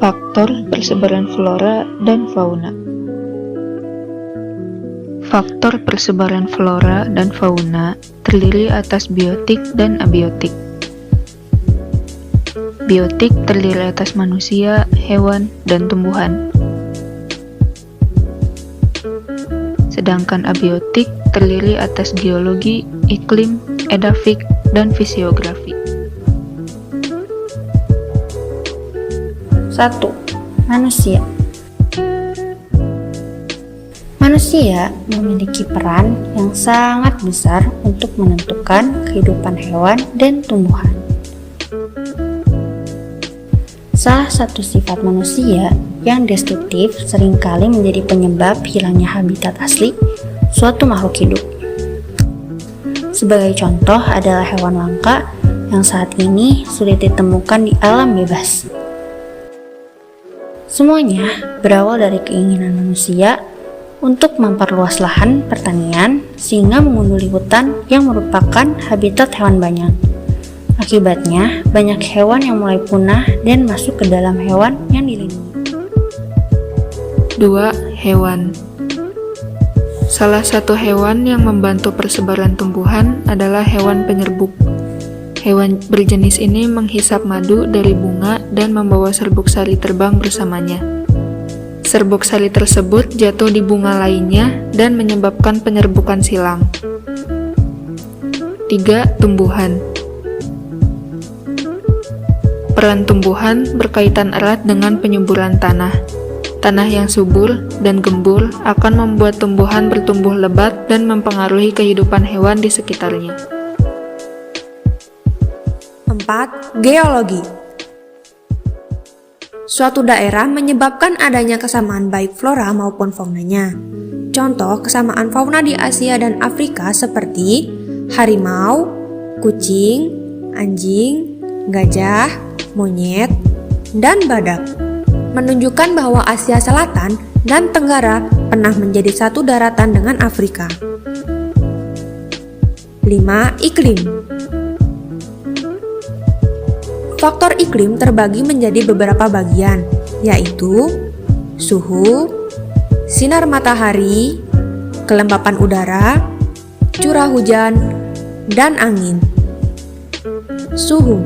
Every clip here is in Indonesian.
Faktor persebaran flora dan fauna. Faktor persebaran flora dan fauna terdiri atas biotik dan abiotik. Biotik terdiri atas manusia, hewan, dan tumbuhan. Sedangkan abiotik terdiri atas geologi, iklim, edafik, dan fisiografi. 1. Manusia. Manusia memiliki peran yang sangat besar untuk menentukan kehidupan hewan dan tumbuhan. Salah satu sifat manusia yang destruktif seringkali menjadi penyebab hilangnya habitat asli suatu makhluk hidup. Sebagai contoh adalah hewan langka yang saat ini sulit ditemukan di alam bebas. Semuanya berawal dari keinginan manusia untuk memperluas lahan pertanian sehingga mengunduli hutan yang merupakan habitat hewan banyak. Akibatnya, banyak hewan yang mulai punah dan masuk ke dalam hewan yang dilindungi. 2. Hewan. Salah satu hewan yang membantu persebaran tumbuhan adalah hewan penyerbuk. Hewan berjenis ini menghisap madu dari bunga dan membawa serbuk sari terbang bersamanya. Serbuk sari tersebut jatuh di bunga lainnya dan menyebabkan penyerbukan silang. 3. Tumbuhan. Peran tumbuhan berkaitan erat dengan penyuburan tanah. Tanah yang subur dan gembur akan membuat tumbuhan bertumbuh lebat dan mempengaruhi kehidupan hewan di sekitarnya. 4. Geologi. Suatu daerah menyebabkan adanya kesamaan baik flora maupun faunanya. Contoh kesamaan fauna di Asia dan Afrika seperti harimau, kucing, anjing, gajah, monyet, dan badak, menunjukkan bahwa Asia Selatan dan Tenggara pernah menjadi satu daratan dengan Afrika. 5. Iklim. Faktor iklim terbagi menjadi beberapa bagian, yaitu suhu, sinar matahari, kelembapan udara, curah hujan, dan angin. Suhu.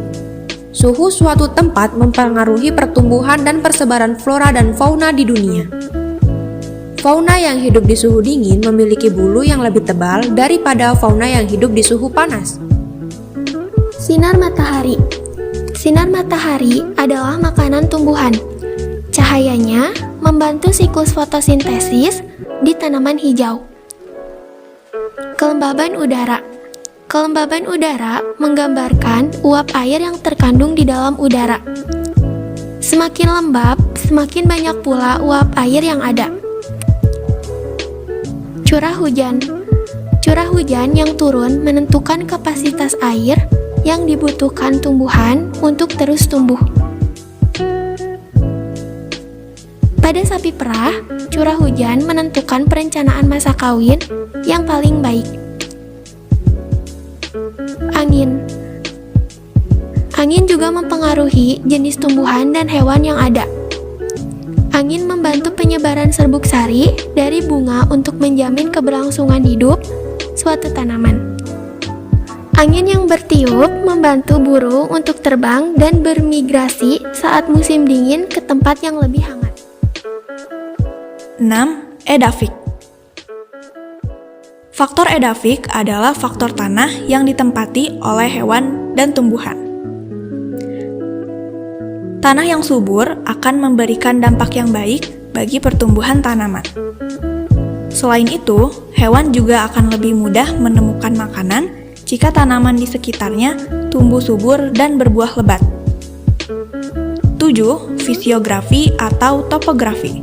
Suhu suatu tempat mempengaruhi pertumbuhan dan persebaran flora dan fauna di dunia. Fauna yang hidup di suhu dingin memiliki bulu yang lebih tebal daripada fauna yang hidup di suhu panas. Sinar matahari. Sinar matahari adalah makanan tumbuhan. Cahayanya membantu siklus fotosintesis di tanaman hijau. Kelembaban udara. Kelembaban udara menggambarkan uap air yang terkandung di dalam udara. Semakin lembab, semakin banyak pula uap air yang ada. Curah hujan. Curah hujan yang turun menentukan kapasitas air yang dibutuhkan tumbuhan untuk terus tumbuh. Pada sapi perah, curah hujan menentukan perencanaan masa kawin yang paling baik. Angin. Angin juga mempengaruhi jenis tumbuhan dan hewan yang ada. Angin membantu penyebaran serbuk sari dari bunga untuk menjamin keberlangsungan hidup suatu tanaman. Angin yang bertiup membantu burung untuk terbang dan bermigrasi saat musim dingin ke tempat yang lebih hangat. 6. Edafik. Faktor edafik adalah faktor tanah yang ditempati oleh hewan dan tumbuhan. Tanah yang subur akan memberikan dampak yang baik bagi pertumbuhan tanaman. Selain itu, hewan juga akan lebih mudah menemukan makanan jika tanaman di sekitarnya tumbuh subur dan berbuah lebat. 7. Fisiografi atau topografi.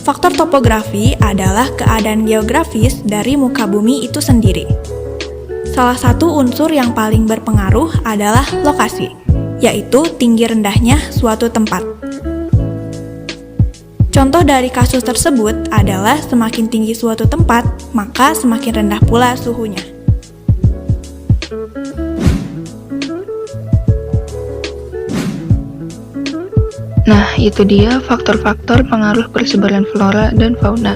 Faktor topografi adalah keadaan geografis dari muka bumi itu sendiri. Salah satu unsur yang paling berpengaruh adalah lokasi, yaitu tinggi rendahnya suatu tempat. Contoh dari kasus tersebut adalah semakin tinggi suatu tempat, maka semakin rendah pula suhunya. 6. Nah, itu dia faktor-faktor pengaruh persebaran flora dan fauna.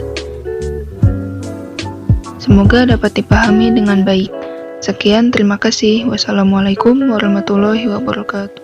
Semoga dapat dipahami dengan baik. Sekian, terima kasih. Wassalamualaikum warahmatullahi wabarakatuh.